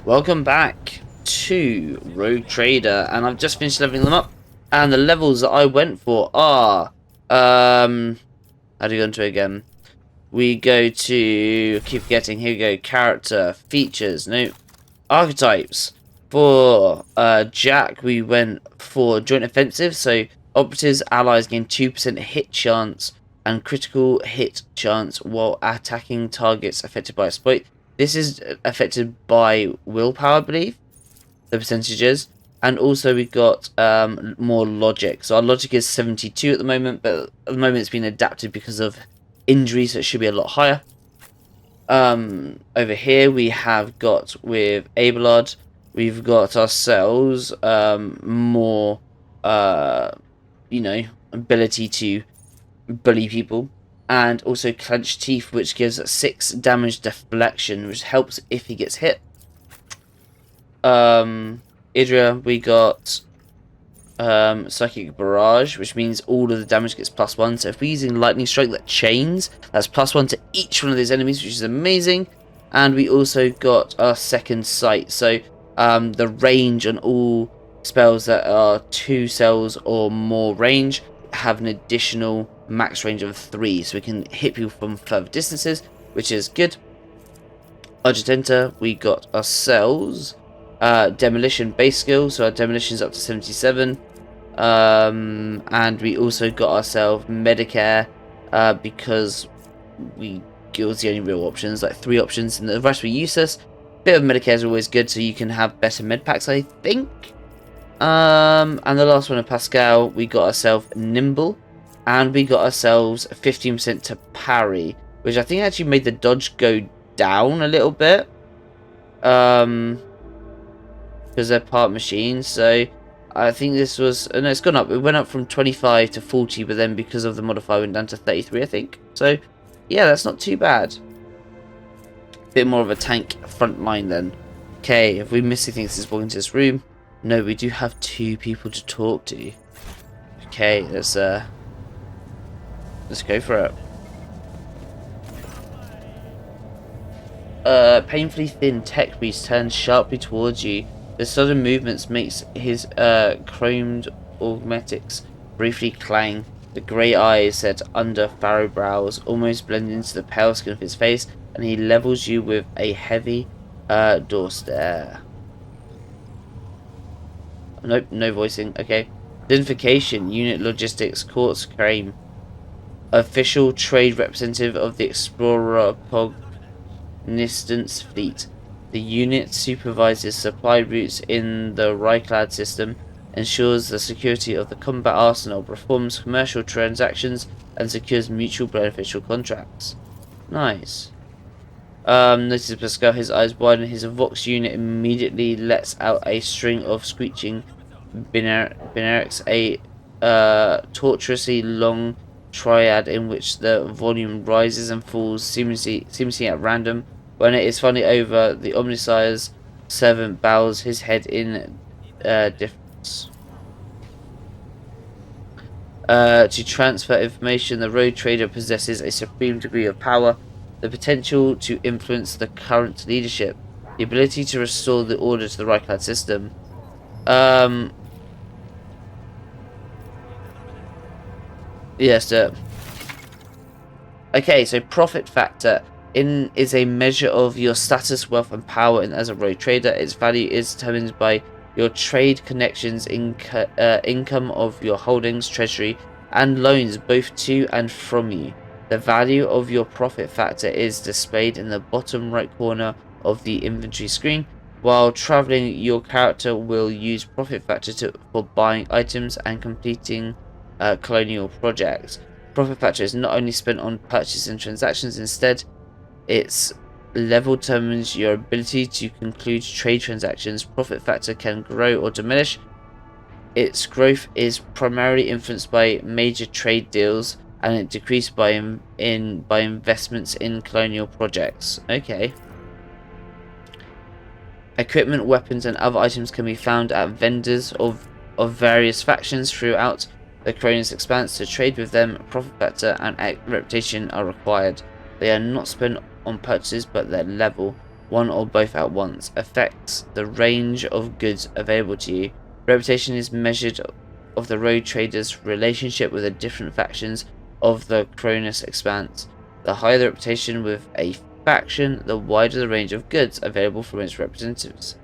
Welcome back to Rogue Trader, and I've just finished leveling them up. And the levels that I went for are, how do we go into it again? We go to, keep forgetting, here we go, character, features, no, archetypes. For Jack, we went for joint offensive, so operatives, allies gain 2% hit chance and critical hit chance while attacking targets affected by a exploit. This is affected by willpower, I believe, the percentages. And also we got more logic. So our logic is 72 at the moment, but at the moment it's been adapted because of injuries, so it should be a lot higher. Over here we have got with Abelard, we've got ourselves more, you know, ability to bully people. And also clenched teeth, which gives 6 damage deflection, which helps if he gets hit. Idria, we got psychic barrage, which means all of the damage gets +1. So if we're using lightning strike that chains, that's +1 to each one of those enemies, which is amazing. And we also got our second sight, so the range on all spells that are 2 cells or more range have an additional max range of 3, so we can hit people from further distances, which is good. Argententa, we got ourselves demolition base skill, so our demolition is up to 77, and we also got ourselves Medicare because it was the only real options, like 3 options, and the rest were useless. Bit of Medicare is always good, so you can have better med packs, I think. And the last one of Pascal, we got ourselves Nimble, and we got ourselves 15% to parry, which I think actually made the dodge go down a little bit, because they're part machines. So I think this was, no, it's gone up. It went up from 25 to 40, but then because of the modifier, it went down to 33, I think. So yeah, that's not too bad. Bit more of a tank front line then. Okay, if we miss anything since walking into this room. No, we do have 2 people to talk to. Okay, let's go for it. Painfully thin tech beast turns sharply towards you. The sudden movements makes his chromed augmetics briefly clang. The grey eyes set under furrowed brows almost blend into the pale skin of his face, and he levels you with a heavy door stare. Nope, no voicing. Okay. Identification, Unit Logistics, Quartz Crane. Official trade representative of the Explorer Cognizance Fleet. The unit supervises supply routes in the Ryclad system, ensures the security of the combat arsenal, performs commercial transactions, and secures mutual beneficial contracts. Nice. Notice Pascal, his eyes widen. His Vox unit immediately lets out a string of screeching binarics, a tortuously long triad in which the volume rises and falls seemingly at random. When it is finally over, the Omnissiah's servant bows his head in difference. To transfer information, the Rogue Trader possesses a supreme degree of power, the potential to influence the current leadership, the ability to restore the order to the Ryclad system. Yes, okay, so profit factor is a measure of your status, wealth, and power as a Rogue Trader. Its value is determined by your trade connections, income of your holdings, treasury, and loans both to and from you. The value of your profit factor is displayed in the bottom right corner of the inventory screen. While traveling, your character will use profit factor for buying items and completing colonial projects. Profit factor is not only spent on purchases and transactions, instead its level determines your ability to conclude trade transactions. Profit factor can grow or diminish. Its growth is primarily influenced by major trade deals, and it decreased by investments in colonial projects. Okay. Equipment, weapons, and other items can be found at vendors of various factions throughout the Coronius Expanse. To trade with them, profit factor and reputation are required. They are not spent on purchases, but their level. one or both at once. Affects the range of goods available to you. Reputation is measured of the road traders' relationship with the different factions of the Cronus Expanse. The higher the reputation with a faction, the wider the range of goods available from its representatives.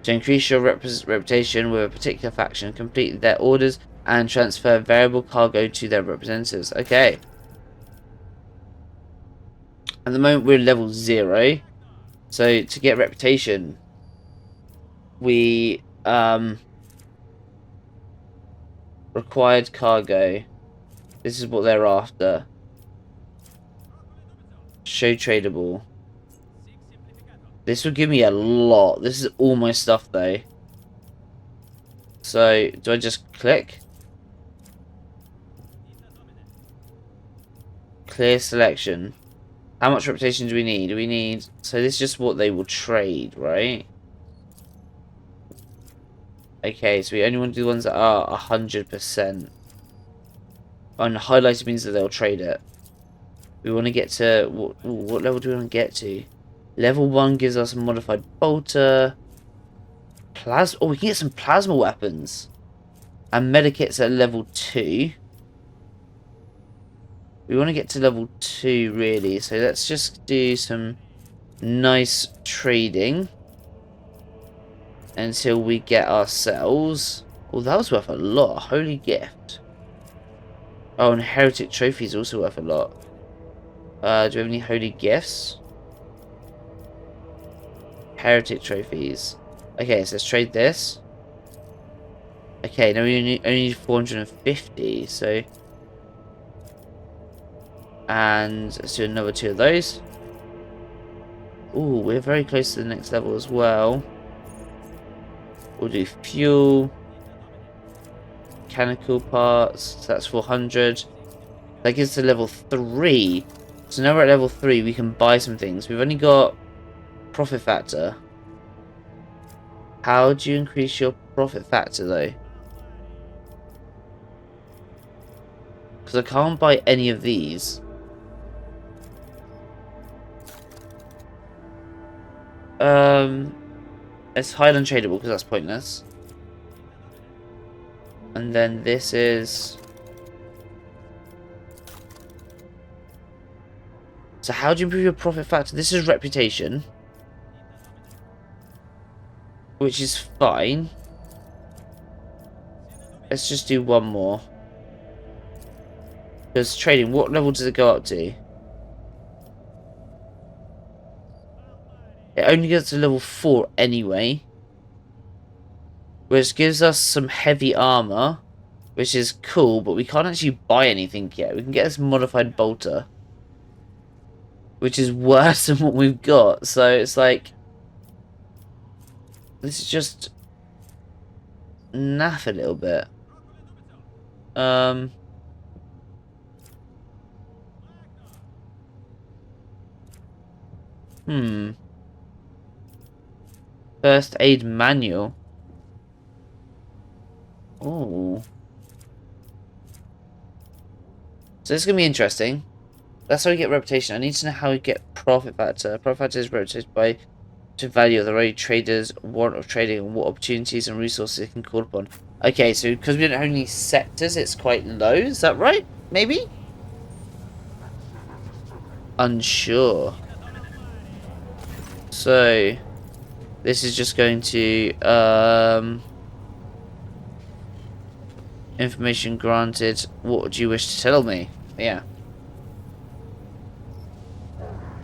To increase your reputation with a particular faction, complete their orders and transfer variable cargo to their representatives. Okay. At the moment we're level 0. So to get reputation, we required cargo. This is what they're after. Show tradable. This will give me a lot. This is all my stuff though. So do I just click? Clear selection. How much reputation do we need? We need... So this is just what they will trade, right? Okay, so we only want to do the ones that are 100%. And highlighted means that they'll trade it. We want to get to... What level do we want to get to? Level 1 gives us a modified bolter. Plasma... Oh, we can get some plasma weapons. And medikits at level 2. We want to get to level 2, really. So let's just do some nice trading. Until we get ourselves... Oh, that was worth a lot. Holy gift. Oh, and heretic trophy is also worth a lot. Do we have any holy gifts? Heretic trophies. Okay, so let's trade this. Okay, now we only need 450, so... And let's do another 2 of those. Ooh, we're very close to the next level as well. We'll do fuel. Mechanical parts. So that's 400. That gives us to level 3. So now we're at level 3, we can buy some things. We've only got profit factor. How do you increase your profit factor though? Because I can't buy any of these. It's highly untradable because that's pointless. And then this is... So how do you improve your profit factor? This is reputation. Which is fine. Let's just do one more. Because trading, what level does it go up to? It only gets to level 4 anyway. Which gives us some heavy armor. Which is cool, but we can't actually buy anything yet. We can get this modified bolter. Which is worse than what we've got. So it's like... This is just... naff a little bit. First aid manual. Oh. So this is going to be interesting. That's how we get reputation. I need to know how we get profit factor. Profit factor is represented by the value of the road traders' warrant of trading and what opportunities and resources it can call upon. Okay, so because we don't have any sectors, it's quite low. Is that right? Maybe? Unsure. So... This is just going to, information granted. What do you wish to tell me? Yeah.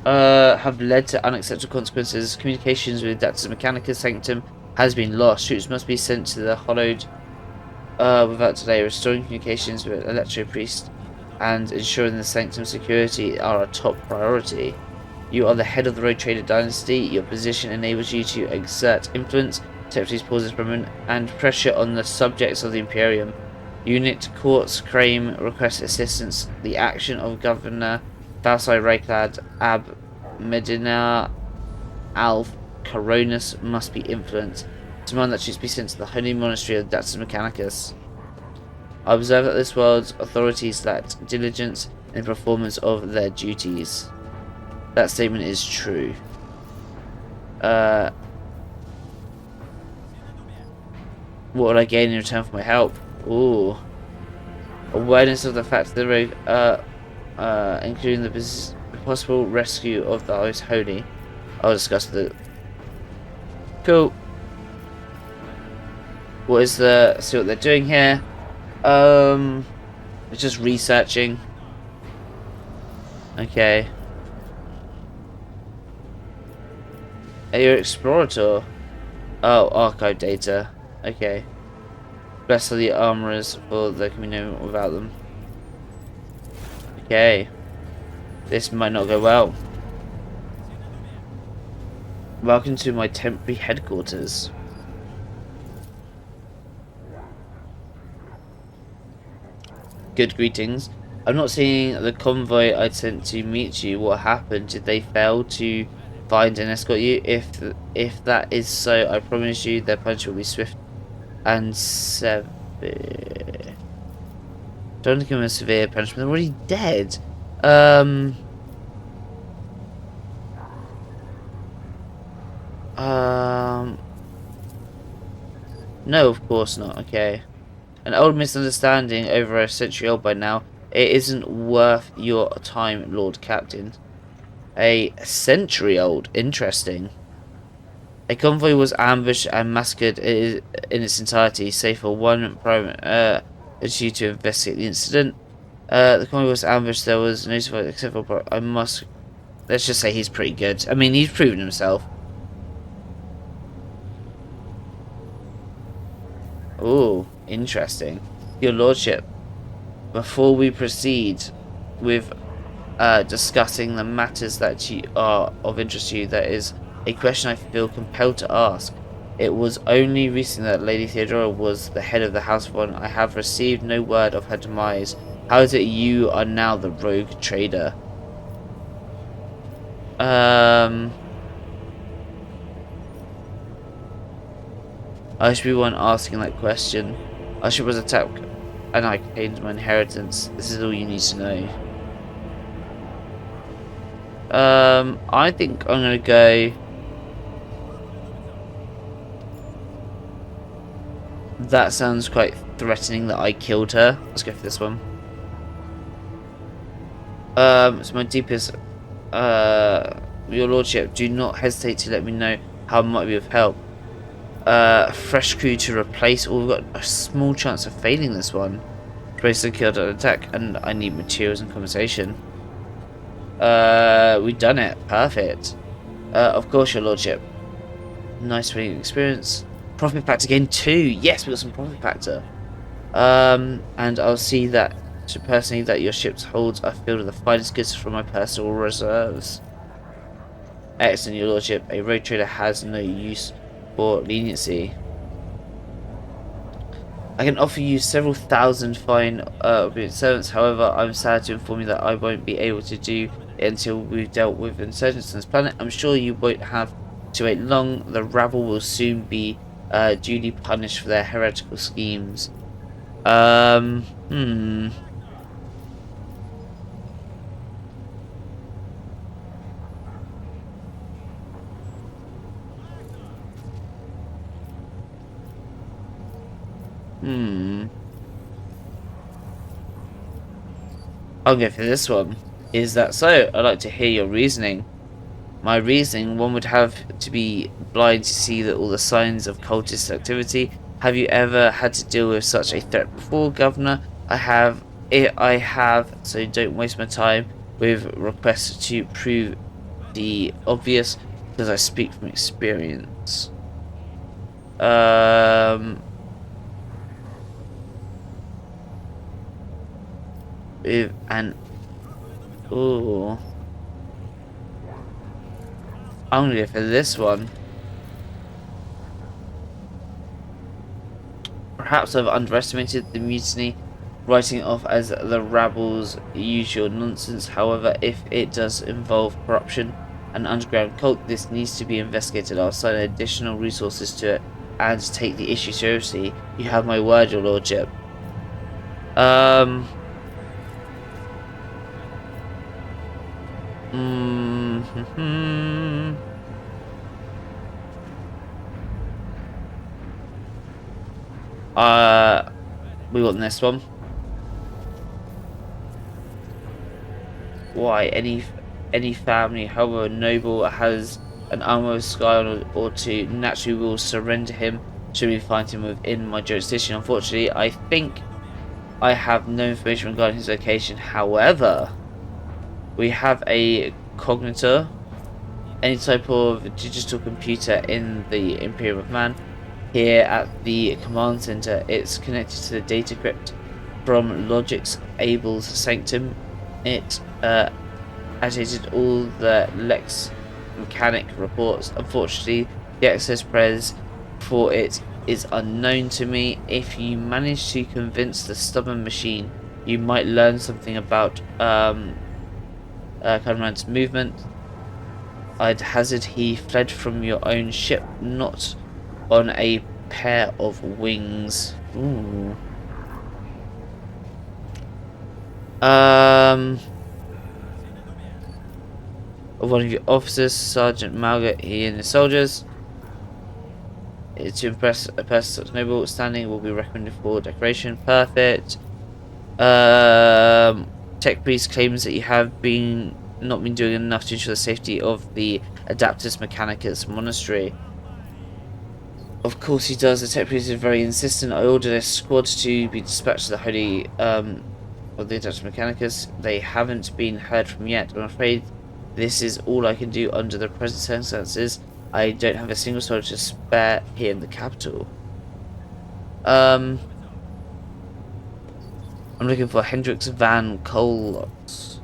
Have led to unacceptable consequences. Communications with Dactyls Mechanicus Sanctum has been lost. Troops must be sent to the Hollowed, without delay. Restoring communications with Electro Priest and ensuring the Sanctum security are a top priority. You are the head of the Road Trader dynasty. Your position enables you to exert influence, Secretary's pauses and pressure on the subjects of the Imperium. Unit Courts Crane requests assistance. The action of Governor Valsai Rayclad Ab Medina Alf Coronus must be influenced. Demand that troops be sent to the Holy Monastery of Dactyls Mechanicus. I observe that this world's authorities lacked diligence in the performance of their duties. That statement is true. Uh, what would I gain in return for my help? Ooh. Awareness of the fact that the rogue, including the possible rescue of the Ice Holy. I'll discuss the... Cool. What is the... See what they're doing here. It's just researching. Okay. Are you an explorator? Oh, archive data. Okay. Best of the armorers, for there can be no without them. Okay. This might not go well. Welcome to my temporary headquarters. Good greetings. I'm not seeing the convoy I sent to meet you. What happened? Did they fail to find and escort you? If that is so, I promise you their punishment will be swift and severe. Don't give them a severe punishment. They're already dead. No, of course not. Okay. An old misunderstanding over a century old by now. It isn't worth your time, Lord Captain. A century old. Interesting. A convoy was ambushed and massacred in its entirety, save for one private due to investigate the incident. The convoy was ambushed. There was no survivors except for... I must... Let's just say he's pretty good. I mean, he's proven himself. Ooh, interesting. Your Lordship, before we proceed with discussing the matters that are of interest to you, there is a question I feel compelled to ask. It was only recently that Lady Theodora was the head of the House of One. I have received no word of her demise. How is it you are now the rogue trader? I should be one asking that question. Our ship was attacked and I claimed my inheritance. This is all you need to know. I think I'm gonna go... That sounds quite threatening that I killed her. Let's go for this one. It's my deepest... Your Lordship, do not hesitate to let me know how I might be of help. Fresh crew to replace. Oh, we've got a small chance of failing this one. Brace and killed an attack, and I need materials and conversation. We've done it. Perfect. Of course, Your Lordship. Nice winning experience. Profit factor gain 2. Yes, we got some profit factor. And I'll see that personally that your ships holds are filled with the finest goods from my personal reserves. Excellent, Your Lordship. A road trader has no use for leniency. I can offer you several thousand fine servants. However, I'm sad to inform you that I won't be able to do it until we've dealt with insurgents on this planet. I'm sure you won't have to wait long. The rabble will soon be duly punished for their heretical schemes. I'll go for this one. Is that so? I'd like to hear your reasoning. My reasoning, one would have to be blind to see that all the signs of cultist activity. Have you ever had to deal with such a threat before, Governor? I have, so don't waste my time with requests to prove the obvious, because I speak from experience. Ooh, I'm gonna go for this one. Perhaps I've underestimated the mutiny, writing it off as the rabble's usual nonsense. However, if it does involve corruption and underground cult, this needs to be investigated. I'll assign additional resources to it and take the issue seriously. You have my word, Your Lordship. We want this one. Why any family, however noble, has an armor sky or two, naturally will surrender him should we find him within my jurisdiction. Unfortunately, I think I have no information regarding his location. However, we have a cognitor, any type of digital computer in the Imperium of Man. Here at the command center, it's connected to the data crypt from Logic's Abel's Sanctum. It agitated all the Lex mechanic reports. Unfortunately, the access pres for it is unknown to me. If you manage to convince the stubborn machine, you might learn something about Conrad's movement. I'd hazard he fled from your own ship, not on a pair of wings. Ooh. One of your officers, Sergeant Malgat, he and his soldiers. To impress a person such noble standing will be recommended for decoration. Perfect. Tech Priest claims that you have not been doing enough to ensure the safety of the Adaptus Mechanicus monastery. Of course he does. The Tech Priest is very insistent. I ordered a squad to be dispatched to the Holy of the Adaptus Mechanicus. They haven't been heard from yet. I'm afraid this is all I can do under the present circumstances. I don't have a single soldier to spare here in the capital. I'm looking for Hendrix van Kolos.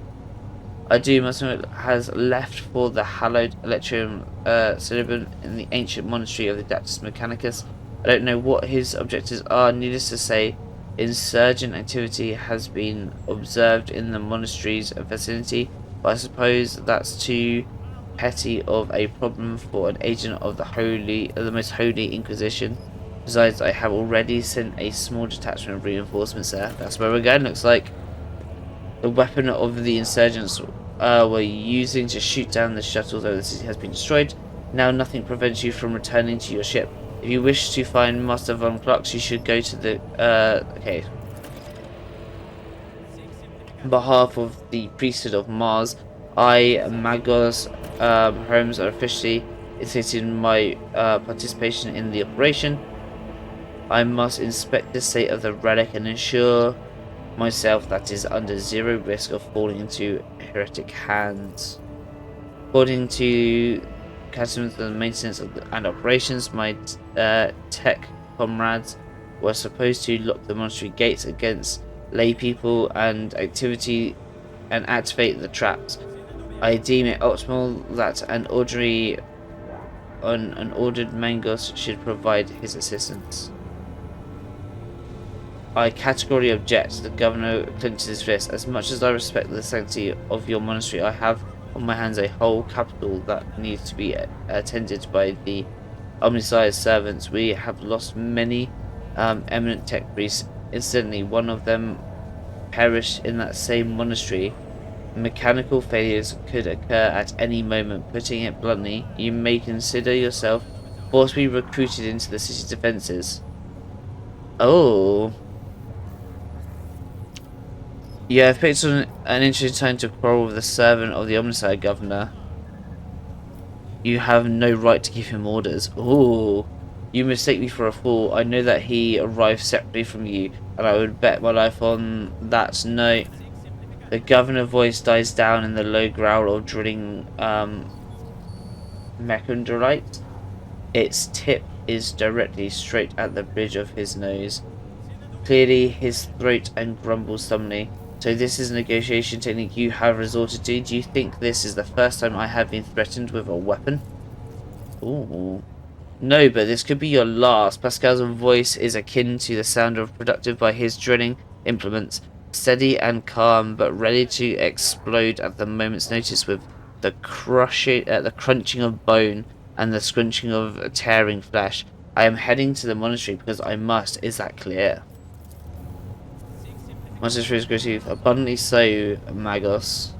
I do must know has left for the hallowed Electrium Celebrant in the ancient monastery of the Adaptus Mechanicus. I don't know what his objectives are. Needless to say, insurgent activity has been observed in the monastery's vicinity, but I suppose that's too petty of a problem for an agent of the most holy Inquisition. Besides, I have already sent a small detachment of reinforcements there. That's where we're going, looks like. The weapon of the insurgents were using to shoot down the shuttles over the city has been destroyed. Now nothing prevents you from returning to your ship. If you wish to find Master von Klux, you should go to the okay. On behalf of the priesthood of Mars, I, Magos Holmes, are officially indicating my participation in the operation. I must inspect the state of the relic and ensure myself that is under zero risk of falling into heretic hands. According to Customers the maintenance and operations, my tech comrades were supposed to lock the monastery gates against lay people and activate the traps. I deem it optimal that an ordered Mangos should provide his assistance. I categorically object. The governor clenches his fist. As much as I respect the sanctity of your monastery, I have on my hands a whole capital that needs to be attended by the omniscience servants. We have lost many eminent tech priests. Incidentally, one of them perished in that same monastery. Mechanical failures could occur at any moment. Putting it bluntly, you may consider yourself forcibly recruited into the city's defences. Oh. You have picked on an interesting time to quarrel with the servant of the Omnicide Governor. You have no right to give him orders. Ooh. You mistake me for a fool. I know that he arrived separately from you, and I would bet my life on that. No. The Governor's voice dies down in the low growl of drilling mechondrolite. Its tip is directly straight at the bridge of his nose. Clearly his throat and grumbles sullenly. So this is a negotiation technique you have resorted to. Do you think this is the first time I have been threatened with a weapon? Ooh. No, but this could be your last. Pascal's voice is akin to the sound of productive by his drilling implements. Steady and calm, but ready to explode at the moment's notice with the crunching of bone and the scrunching of tearing flesh. I am heading to the monastery because I must. Is that clear? Monastery is great, abundantly so, Magos.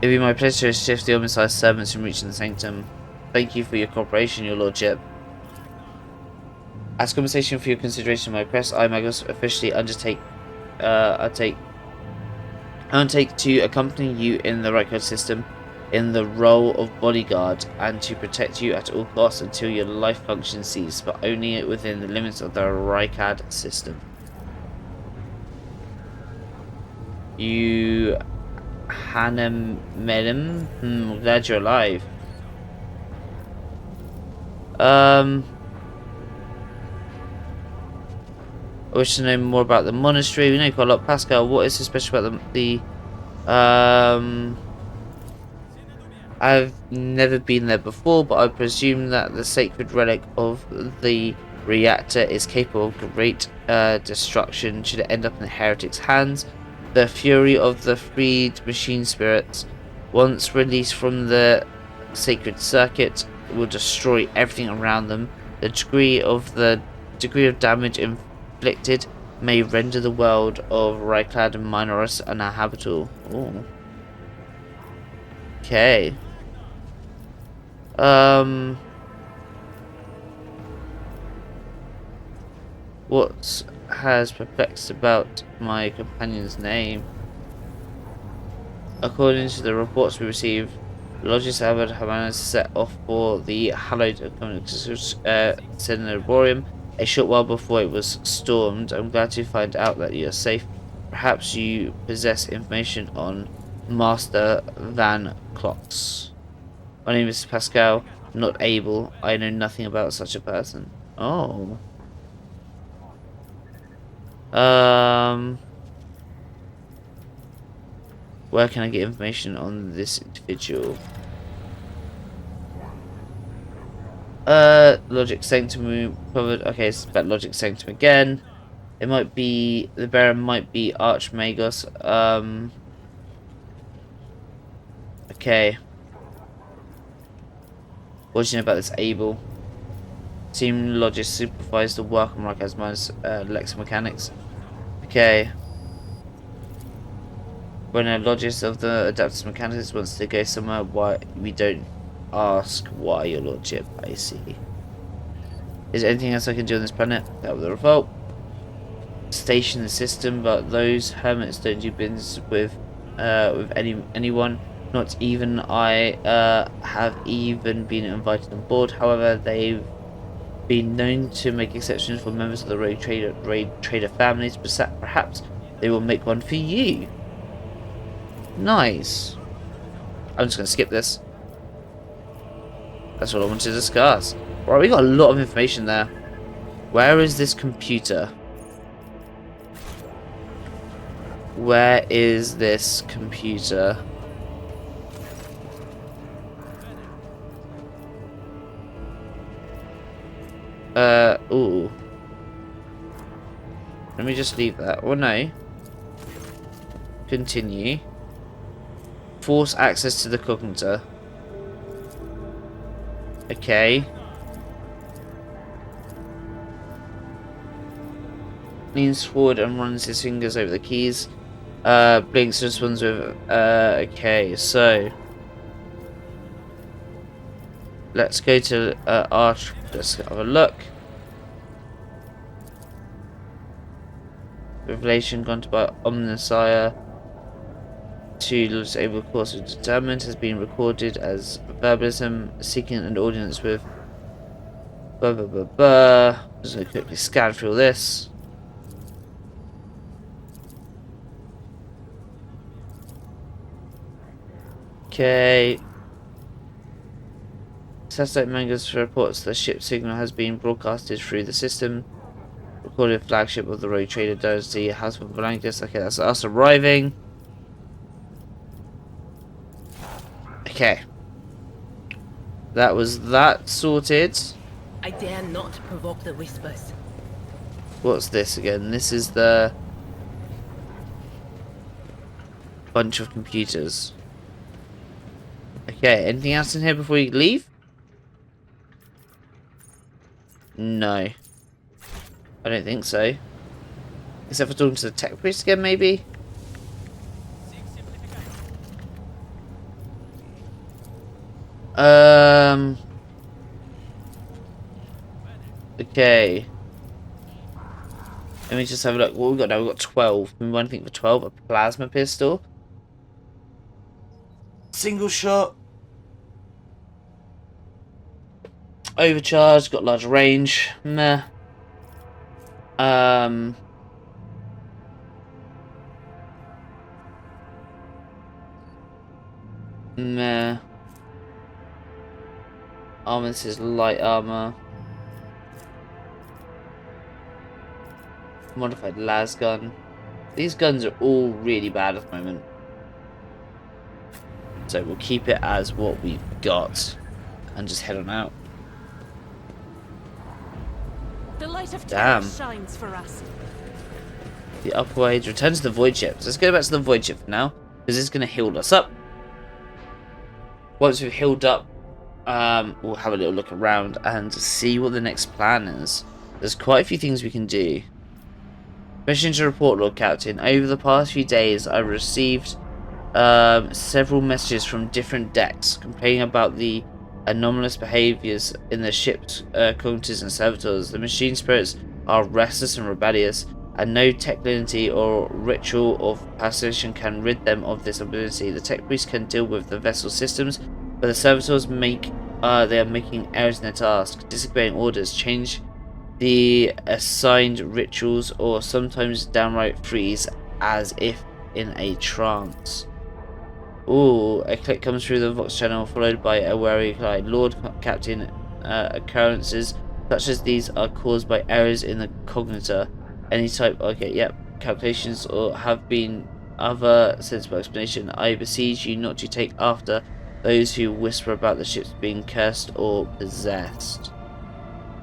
It would be my pleasure to assist the oversized servants in reaching the sanctum. Thank you for your cooperation, your lordship. As compensation for your consideration of my request, I, Magus, officially undertake to accompany you in the Reichard system in the role of bodyguard and to protect you at all costs until your life function ceases, but only within the limits of the Reichard system. You Hanem I'm glad you're alive. I wish to know more about the monastery. We know quite a lot. Pascal, what is so special about the I've never been there before, but I presume that the sacred relic of the reactor is capable of great destruction should it end up in the heretics' hands. The fury of the freed machine spirits, once released from the sacred circuit, will destroy everything around them. The degree of damage inflicted may render the world of Ryclad and Minoris uninhabitable. Ooh. Okay. What has perplexed about my companion's name? According to the reports we received, Logis Abbot Hamanas set off for the hallowed Cenoborium a short while before it was stormed. I'm glad to find out that you're safe. Perhaps you possess information on Master Van Klotz. My name is Pascal, not Abel. I know nothing about such a person. Oh. Where can I get information on this individual? Logic Sanctum we covered. Okay, it's about Logic Sanctum again. It might be the Baron might be Archmagos. Okay. What do you know about this Abel? Team Logis supervised the work on Rakazman's Lex Mechanics. Okay. When a Logis of the Adaptus Mechanics wants to go somewhere, why we don't ask why, your lordship. I see. Is there anything else I can do on this planet? That was the revolt. Station the system, but those hermits don't do business with anyone. Not even I have even been invited on board. However, they've been known to make exceptions for members of the raid trader families. Perhaps they will make one for you. Nice. I'm just going to skip this. That's what I wanted to discuss. Right, we got a lot of information there. Where is this computer? Where is this computer? Ooh. Let me just leave that. Or no. Continue. Force access to the computer. Okay. Leans forward and runs his fingers over the keys. Blinks and responds with, okay, so. Let's go to, Arch. Let's have a look. Revelation granted by Omnisire to disable course of determined has been recorded as verbalism seeking an audience with blah blah blah blah. Just gonna quickly scan through all this. Okay. Satellite Mangus reports the ship signal has been broadcasted through the system. Recorded flagship of the Rogue Trader Dynasty, House of Blancus. Okay, that's us arriving. Okay. That was that sorted. I dare not provoke the whispers. What's this again? This is the bunch of computers. Okay, anything else in here before we leave? No. I don't think so. Except for talking to the tech priest again, maybe? Okay. Let me just have a look. What we got now? We've got 12. We want anything for 12? A plasma pistol. Single shot. Overcharged. Got large range. Meh. Meh. Armor, this is light armor. Modified las gun. These guns are all really bad at the moment. So we'll keep it as what we've got. And just head on out. The light of Damn. terror shines for us. The upper wage. Return to the void ship. So let's go back to the void ship for now. Because it's going to heal us up. Once we've healed up, we'll have a little look around and see what the next plan is. There's quite a few things we can do. Mission to report, Lord Captain. Over the past few days, I've received several messages from different decks complaining about the anomalous behaviors in the ship's cognitives and servitors. The machine spirits are restless and rebellious, and no technicality or ritual of passation can rid them of this ability. The tech priests can deal with the vessel systems, but the servitors they are making errors in their tasks, disobeying orders, change the assigned rituals, or sometimes downright freeze as if in a trance. Ooh, a click comes through the Vox channel, followed by a wary reply. Lord Captain, occurrences such as these are caused by errors in the cognitor. Any type, okay, yep, calculations or have been other sensible explanation. I beseech you not to take after those who whisper about the ships being cursed or possessed.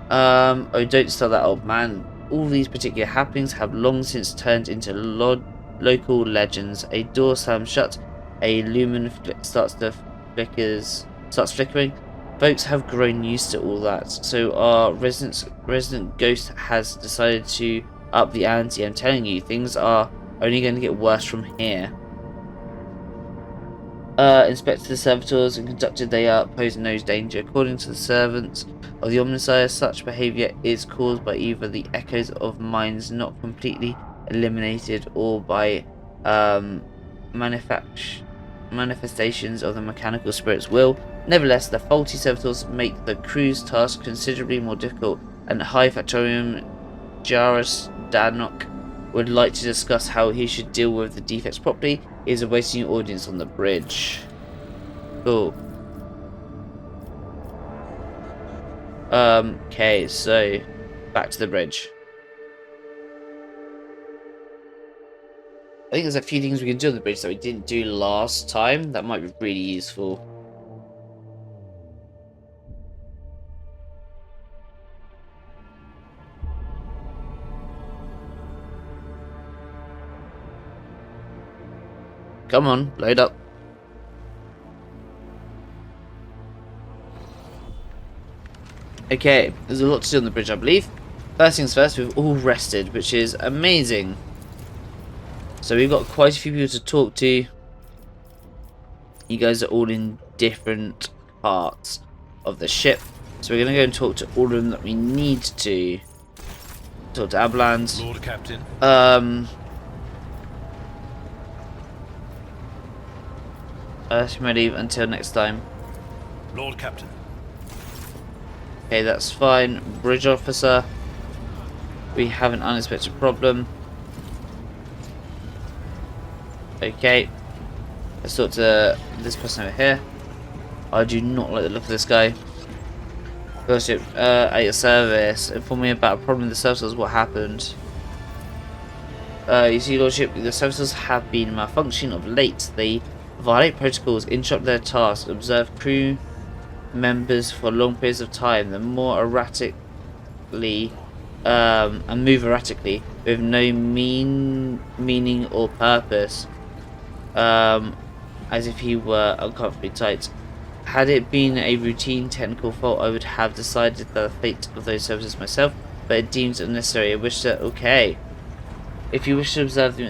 Oh, don't start that, old man. All these particular happenings have long since turned into local legends. A door slams shut, a lumen starts flickering. Folks have grown used to all that, so our resident ghost has decided to up the ante. I'm telling you, things are only going to get worse from here. Inspected the servitors and conducted they are posing no danger. According to the servants of the Omnissiah, such behaviour is caused by either the echoes of minds not completely eliminated or by manifestations of the mechanical spirit's will. Nevertheless, the faulty servitors make the crew's task considerably more difficult, and High Factorium Jarus Danok would like to discuss how he should deal with the defects properly. He is awaiting your audience on the bridge. Cool. Okay, so back to the bridge. I think there's a few things we can do on the bridge that we didn't do last time. That might be really useful. Come on, load up. Okay, there's a lot to do on the bridge, I believe. First things first, we've all rested, which is amazing. So we've got quite a few people to talk to. You guys are all in different parts of the ship. So we're going to go and talk to all of them that we need to. Talk to Ablans. Lord Captain. Earth leave until next time. Lord Captain. Okay, that's fine. Bridge officer. We have an unexpected problem. Okay. Let's talk to this person over here. I do not like the look of this guy. Lordship, at your service. Inform me about a problem with the services. What happened? You see, Lordship, the services have been malfunctioning of late. They violate protocols, interrupt their tasks, observe crew members for long periods of time, and more erratically, and move erratically with no meaning or purpose, as if he were uncomfortably tight. Had it been a routine technical fault, I would have decided the fate of those services myself, but it deems unnecessary. I wish that okay. If you wish to observe the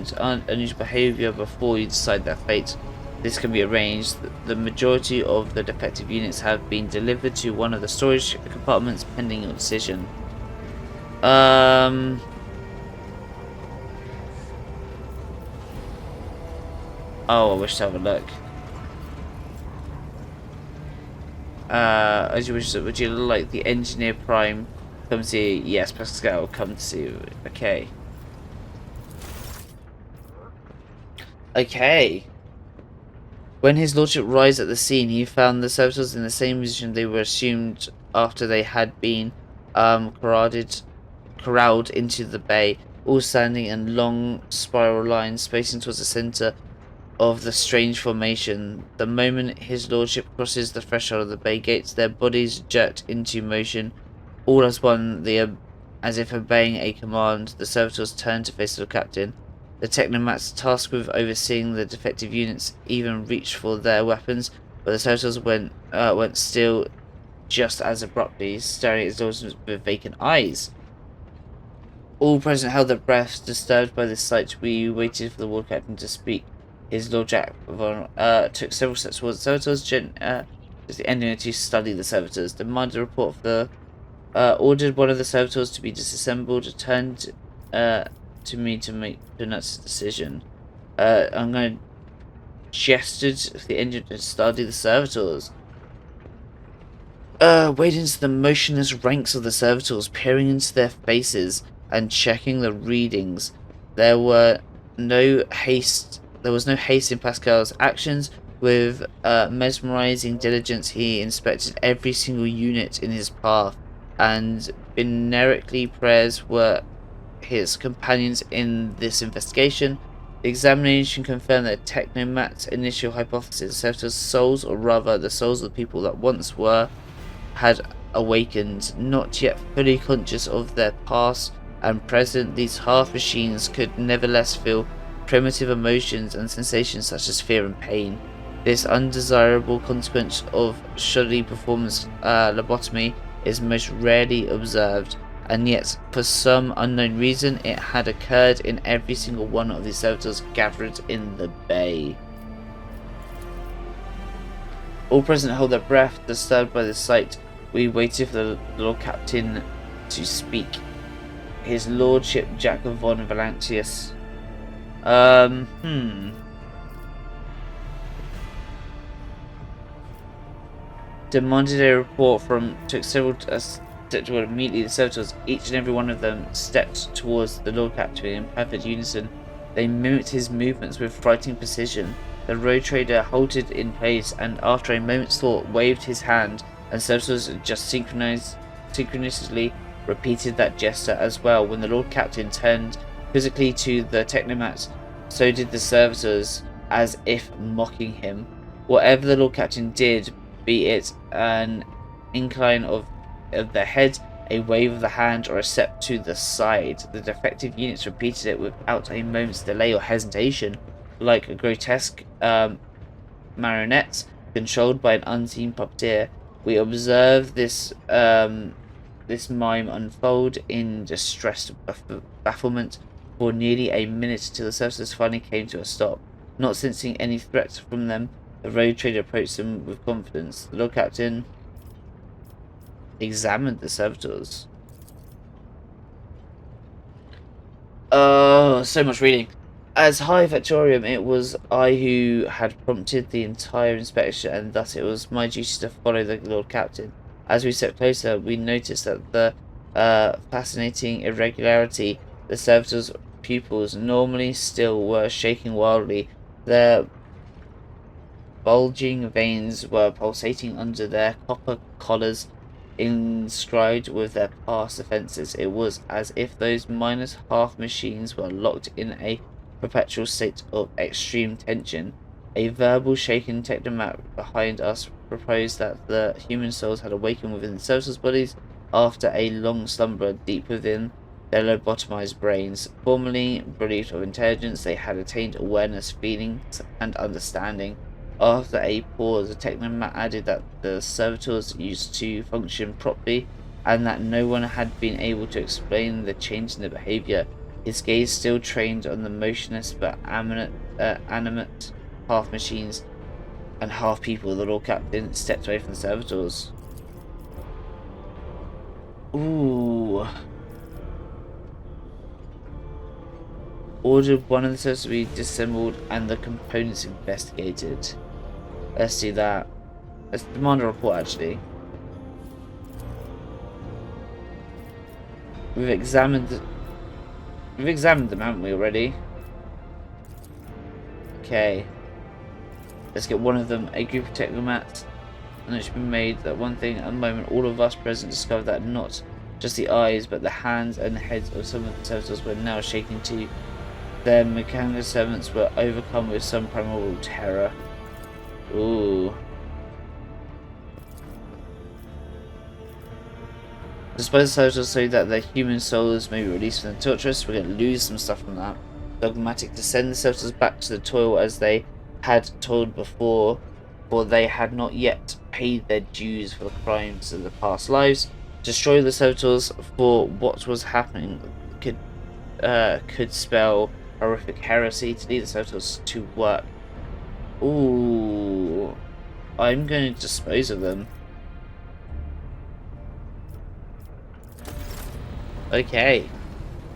unusual behaviour before you decide their fate, this can be arranged. The majority of the defective units have been delivered to one of the storage compartments pending your decision. Oh, I wish to have a look. As you wish, would you like the engineer prime come to see? Yes, Pascal, come to see you. Okay. Okay. When his lordship arrived at the scene, he found the servitors in the same position they were assumed after they had been corralled into the bay, all standing in long spiral lines, spacing towards the centre of the strange formation. The moment his lordship crosses the threshold of the bay gates, their bodies jerked into motion, all as one, as if obeying a command. The servitors turned to face the captain. The technomats tasked with overseeing the defective units even reached for their weapons, but the servitors went still just as abruptly, staring at his lordship with vacant eyes. All present held their breaths, disturbed by this sight. We waited for the war captain to speak. His Lord Jack von took several steps towards the servitors, just ending to study the servitors, demanded a report of the ordered one of the servitors to be disassembled, turned to me to announce his decision. I'm going to gestured for the engine to study the servitors. Waded into the motionless ranks of the servitors, peering into their faces and checking the readings. There was no haste in Pascal's actions. With mesmerizing diligence, he inspected every single unit in his path, and venerically prayers were his companions in this investigation. The examination confirmed that Technomat's initial hypothesis, Servitors' souls, or rather the souls of the people that once were, had awakened. Not yet fully conscious of their past and present, these half machines could nevertheless feel primitive emotions and sensations such as fear and pain. This undesirable consequence of shoddy performance lobotomy is most rarely observed, and yet for some unknown reason it had occurred in every single one of the servitors gathered in the bay. All present held their breath, disturbed by the sight. We waited for the Lord Captain to speak. His Lordship Jack von Valentius. Demanded a report took several steps toward immediately the servitors. Each and every one of them stepped towards the Lord Captain in perfect unison. They mimicked his movements with frightening precision. The road trader halted in place and after a moment's thought waved his hand, and servitors just synchronously repeated that gesture as well. When the Lord Captain turned physically to the Technomats, so did the servitors, as if mocking him. Whatever the Lord Captain did, be it an incline of the head, a wave of the hand, or a step to the side, the defective units repeated it without a moment's delay or hesitation, like grotesque marionettes controlled by an unseen puppeteer. We observe this mime unfold in distressed bafflement for nearly a minute till the servitors finally came to a stop. Not sensing any threat from them, the road trader approached them with confidence. The Lord Captain examined the servitors. Oh, so much reading. As High Factorium, it was I who had prompted the entire inspection, and thus it was my duty to follow the Lord Captain. As we stepped closer, we noticed that the fascinating irregularity. The servitors' pupils, normally still, were shaking wildly. Their bulging veins were pulsating under their copper collars inscribed with their past offences. It was as if those minus half machines were locked in a perpetual state of extreme tension. A verbal shaken technomat behind us proposed that the human souls had awakened within the servitors' bodies after a long slumber deep within their lobotomized brains. Formerly relieved of intelligence, they had attained awareness, feelings, and understanding. After a pause, the technomat added that the servitors used to function properly, and that no one had been able to explain the change in their behavior. His gaze still trained on the motionless but animate half machines and half people, the Lord Captain stepped away from the servitors. Ooh. Ordered one of the servitors to be disassembled and the components investigated. Let's do that. Let's demand a report, actually. We've examined them, haven't we, already? Okay. Let's get one of them a group of technomats. And it's been made that one thing at the moment all of us present discovered that not just the eyes but the hands and heads of some of the servitors were now shaking too. Their mechanical servants were overcome with some primal terror. Ooh. Despite the servitors say that their human souls may be released from the torturers, we're going to lose some stuff from that. Dogmatic to send the servitors back to the toil as they had toiled before, for they had not yet paid their dues for the crimes of the past lives. Destroy the servitors for what was happening could spell horrific heresy. To lead the servitors to work. Ooh, I'm going to dispose of them. Okay,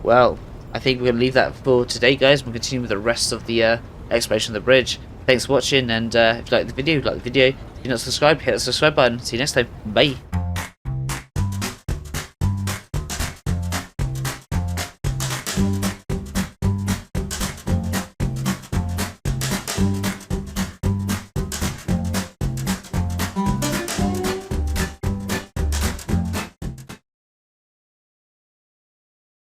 well, I think we're going to leave that for today, guys. We'll continue with the rest of the exploration of the bridge. Thanks for watching, and if you like the video, If you're not subscribed, hit the subscribe button. See you next time. Bye.